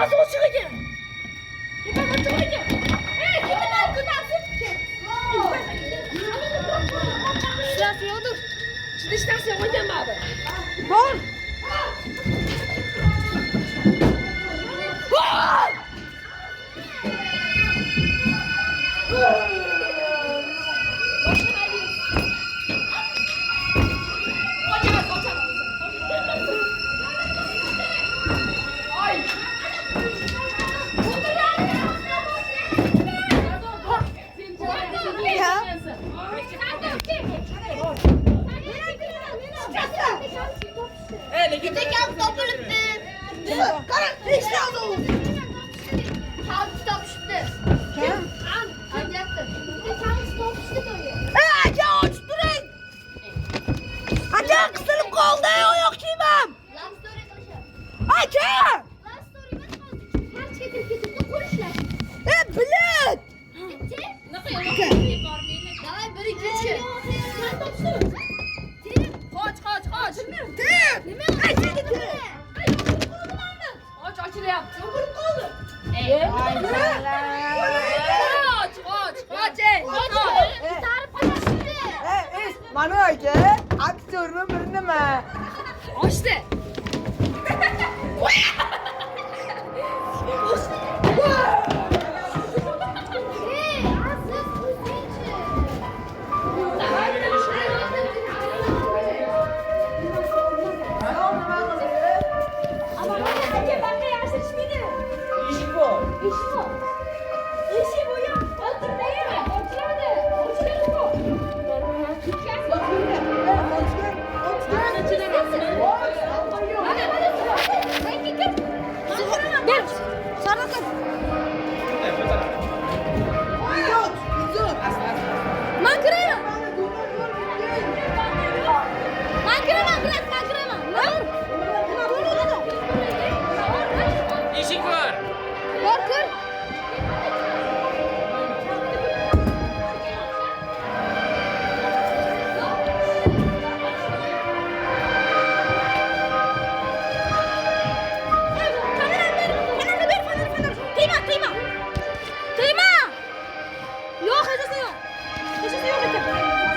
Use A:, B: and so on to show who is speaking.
A: nasıl uçuyor ki? Gidin uçuyor ki. Gidin lan kudansın ki. İşlerse yoldur. Şimdi işlerse koyacağım abi.
B: Dur. Aka kısılıp kaldı o yok kimim? Aka! Bilet!
A: Kaç.
B: Tim! Açıldı Tim!
A: Kaç açılı yap.
B: Mana öyle aktörüm birine
A: Açtı.